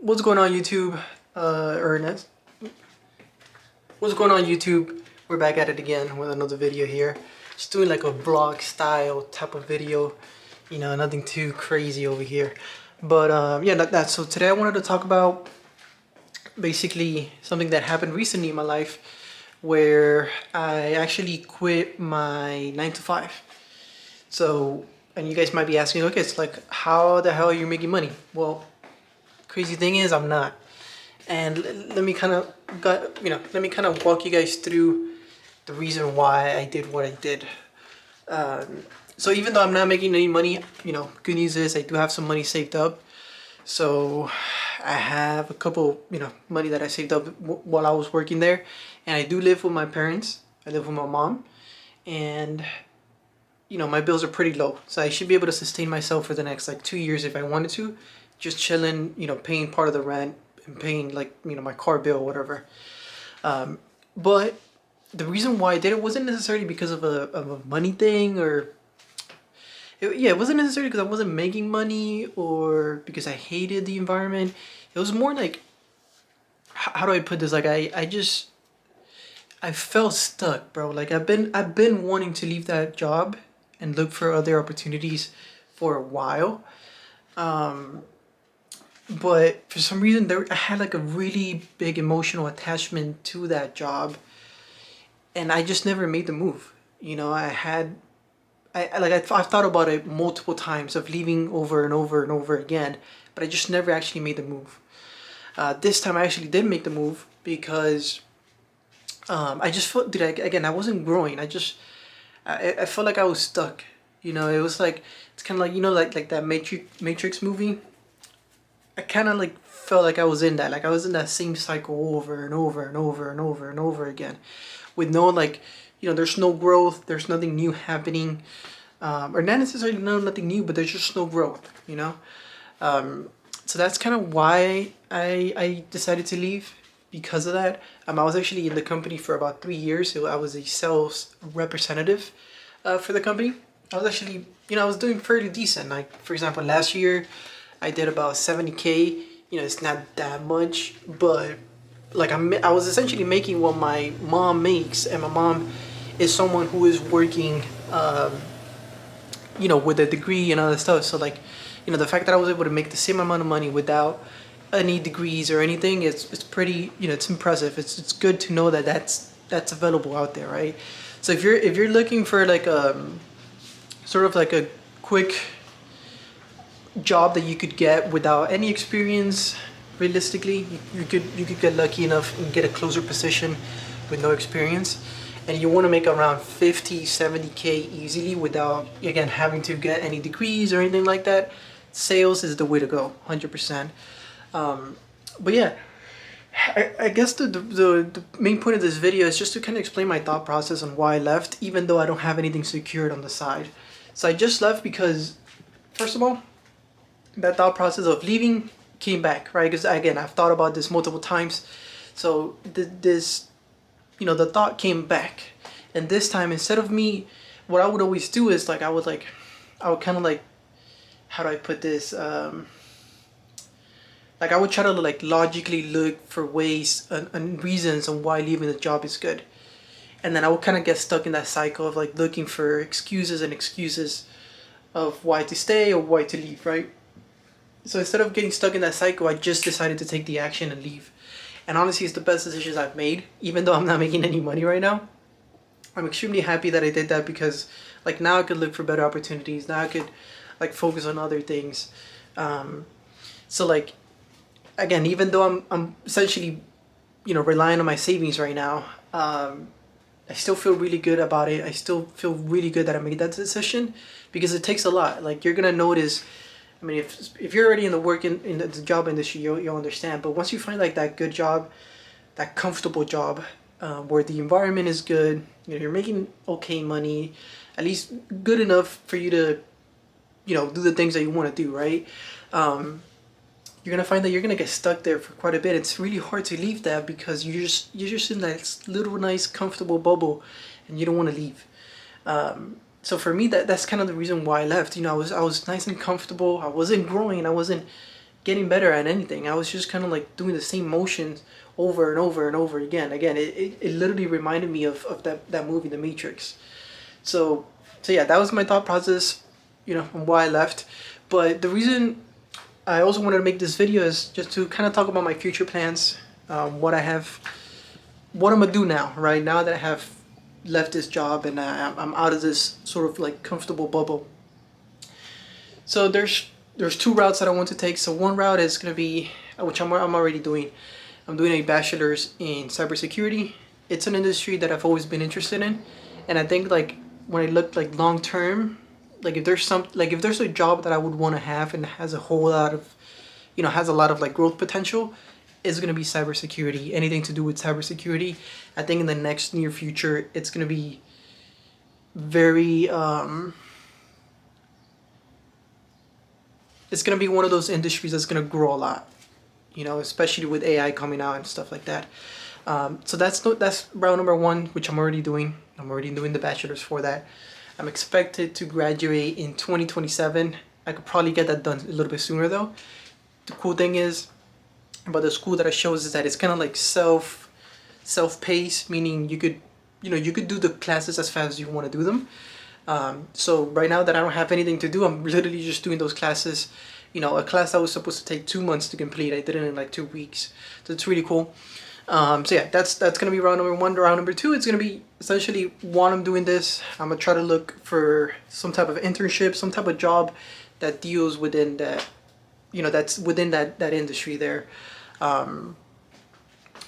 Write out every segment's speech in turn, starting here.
What's going on YouTube? Ernest. What's going on YouTube? We're back at it again with another video here. Just doing like a vlog style type of video. You know, nothing too crazy over here. But yeah, so today I wanted to talk about basically something that happened recently in my life where I actually quit my 9 to 5. So, and you guys might be asking, okay, it's like, how the hell are you making money? Well, crazy thing is I'm not. And let me kind of walk you guys through the reason why I did what I did. So even though I'm not making any money, good news is I do have some money saved up. So I have a couple, money that I saved up while I was working there, and I do live with my parents. I live with my mom, and my bills are pretty low, so I should be able to sustain myself for the next like 2 years if I wanted to, just chilling, paying part of the rent and paying like my car bill or whatever. But the reason why I did it wasn't necessarily because of a money thing, or it wasn't necessarily because I wasn't making money or because I hated the environment. It was more like, how do I put this? Like I felt stuck, bro. Like I've been wanting to leave that job and look for other opportunities for a while. But for some reason I had like a really big emotional attachment to that job, and I just never made the move. I've thought about it multiple times of leaving over and over and over again, but I just never actually made the move. This time I actually did make the move because I just felt, dude, again, I wasn't growing. I felt like I was stuck. It was like, it's kind of like, like that Matrix movie. I kind of like felt like I was in that. Like I was in that same cycle over and over and over and over and over again, with no like, there's no growth. There's nothing new happening, or not necessarily nothing new, but there's just no growth. So that's kind of why I decided to leave, because of that. I was actually in the company for about 3 years. So I was a sales representative for the company. I was actually, I was doing fairly decent. Like, for example, last year I did about 70K. It's not that much, but like I was essentially making what my mom makes, and my mom is someone who is working, with a degree and other stuff. So like, the fact that I was able to make the same amount of money without any degrees or anything, it's pretty, it's impressive. It's good to know that that's available out there, right? So if you're looking for like sort of like a quick job that you could get without any experience, realistically, you could get lucky enough and get a closer position with no experience, and you want to make around 50-70K easily without, again, having to get any degrees or anything like that, sales is the way to go, 100%. But yeah, I guess the main point of this video is just to kind of explain my thought process on why I left, even though I don't have anything secured on the side. So I just left because, first of all, that thought process of leaving came back, right? Because again, I've thought about this multiple times. So the thought came back, and this time, instead of me, what I would always do is like I would kind of like, how do I put this? Like I would try to like logically look for ways and reasons on why leaving the job is good, and then I would kind of get stuck in that cycle of like looking for excuses and excuses of why to stay or why to leave, right? So instead of getting stuck in that cycle, I just decided to take the action and leave. And honestly, it's the best decisions I've made, even though I'm not making any money right now. I'm extremely happy that I did that, because like now I could look for better opportunities. Now I could like focus on other things. So like, again, even though I'm essentially, relying on my savings right now, I still feel really good about it. I still feel really good that I made that decision, because it takes a lot. Like you're gonna notice, I mean, if you're already in the job industry, you'll understand. But once you find like that good job, that comfortable job, where the environment is good, you're making okay money, at least good enough for you to, do the things that you want to do, right? You're gonna find that you're gonna get stuck there for quite a bit. It's really hard to leave that, because you're just in that little nice comfortable bubble, and you don't want to leave. So for me, that's kind of the reason why I left. I was nice and comfortable. I wasn't growing. I wasn't getting better at anything. I was just kind of like doing the same motions over and over and over again. It literally reminded me of that movie, The Matrix. So yeah, that was my thought process, you know, and why I left. But the reason I also wanted to make this video is just to kind of talk about my future plans, what I'm gonna do now, right? Now that I have left this job and I'm out of this sort of like comfortable bubble. So there's two routes that I want to take. So one route is gonna be, which I'm already doing. I'm doing a bachelor's in cybersecurity. It's an industry that I've always been interested in, and I think like when I look like long term, like if there's a job that I would want to have and has a whole lot of, you know, has a lot of like growth potential, is gonna be cybersecurity. Anything to do with cybersecurity, I think in the next near future, it's gonna be very it's gonna be one of those industries that's gonna grow a lot, you know, especially with AI coming out and stuff like that. So that's route number one, which I'm already doing. I'm already doing the bachelor's for that. I'm expected to graduate in 2027. I could probably get that done a little bit sooner though. The cool thing is about the school that I chose is that it's kind of like self-paced, meaning you could do the classes as fast as you want to do them. So right now that I don't have anything to do, I'm literally just doing those classes. You know, a class that was supposed to take 2 months to complete, I did it in like 2 weeks. So it's really cool. So yeah, that's gonna be round number one. Round number two, it's gonna be essentially while I'm doing this, I'm gonna try to look for some type of internship, some type of job that deals within that, you know, that's within that industry there. And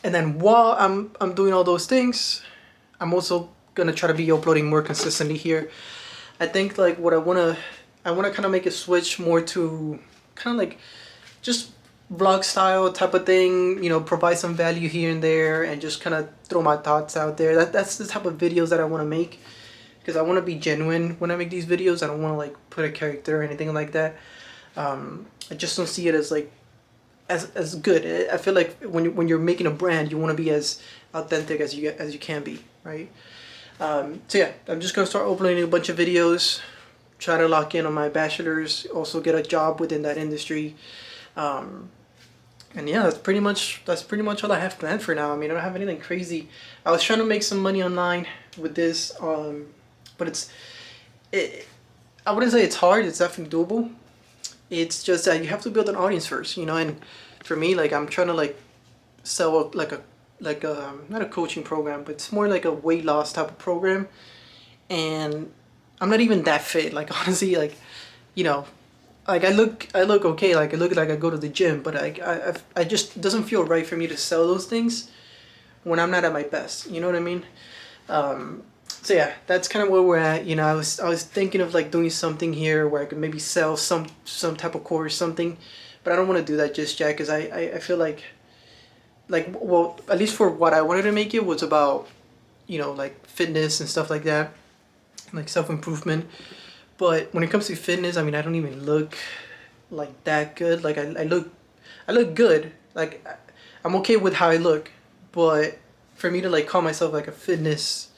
then while I'm doing all those things, I'm also gonna try to be uploading more consistently here. I think like what I wanna kind of make a switch more to kind of like just vlog style type of thing, you know, provide some value here and there and just kind of throw my thoughts out there. That's the type of videos that I want to make, because I want to be genuine when I make these videos. I don't want to like put a character or anything like that. I just don't see it as like as good. I feel like when you're making a brand, you want to be as authentic as you can be, right? So yeah, I'm just gonna start uploading a bunch of videos, try to lock in on my bachelor's, also get a job within that industry. And yeah, that's pretty much all I have planned for now. I mean, I don't have anything crazy. I was trying to make some money online with this, but I wouldn't say it's hard. It's definitely doable. It's just that you have to build an audience first, you know. And for me, like I'm trying to like sell like a not a coaching program, but it's more like a weight loss type of program. And I'm not even that fit. Like honestly, like, you know, like I look okay, like I look like I go to the gym, but I just, it doesn't feel right for me to sell those things when I'm not at my best, you know what I mean? So yeah, that's kind of where we're at. You know, I was thinking of like doing something here where I could maybe sell some type of course, something, but I don't want to do that just yet, because I feel like well, at least for what I wanted to make, it was about, you know, like fitness and stuff like that, like self-improvement. But when it comes to fitness, I mean, I don't even look like that good. Like I look good. Like I'm okay with how I look, but for me to like call myself like a fitness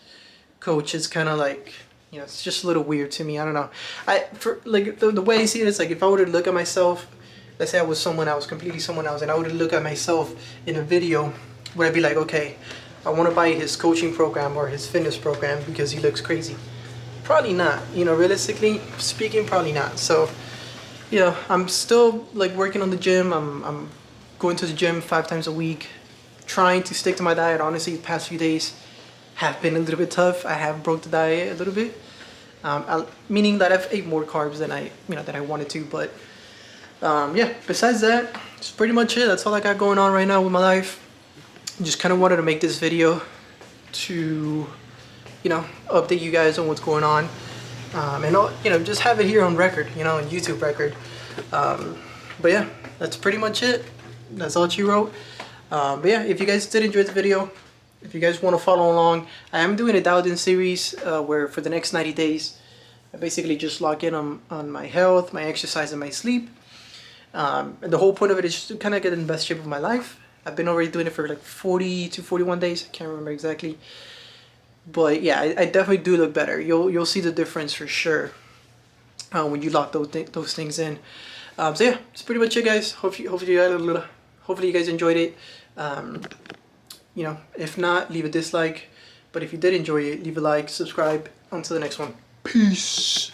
coach is kind of like, you know, it's just a little weird to me. I don't know. For like the way I see it is like, if I were to look at myself, let's say I was completely someone else, and I would look at myself in a video, would I be like, okay, I want to buy his coaching program or his fitness program because he looks crazy? Probably not, you know, realistically speaking, probably not. So, you know, I'm still like working on the gym. I'm going to the gym 5 times a week, trying to stick to my diet. Honestly, the past few days have been a little bit tough. I have broke the diet a little bit, meaning that I've ate more carbs than I wanted to. But yeah, besides that, it's pretty much it. That's all I got going on right now with my life. Just kind of wanted to make this video to, you know, update you guys on what's going on, and you know, just have it here on record, you know, on YouTube record. But yeah, that's pretty much it. That's all she wrote. But yeah, if you guys did enjoy the video, if you guys want to follow along, I am doing a dialed in series where for the next 90 days I basically just lock in on my health, my exercise, and my sleep. And the whole point of it is just to kind of get in the best shape of my life. I've been already doing it for like 40 to 41 days. I can't remember exactly. But yeah, I definitely do look better. You'll see the difference for sure when you lock those things in. So yeah, that's pretty much it, guys. Hopefully you guys enjoyed it. You know, if not, leave a dislike. But if you did enjoy it, leave a like, subscribe. Until the next one. Peace.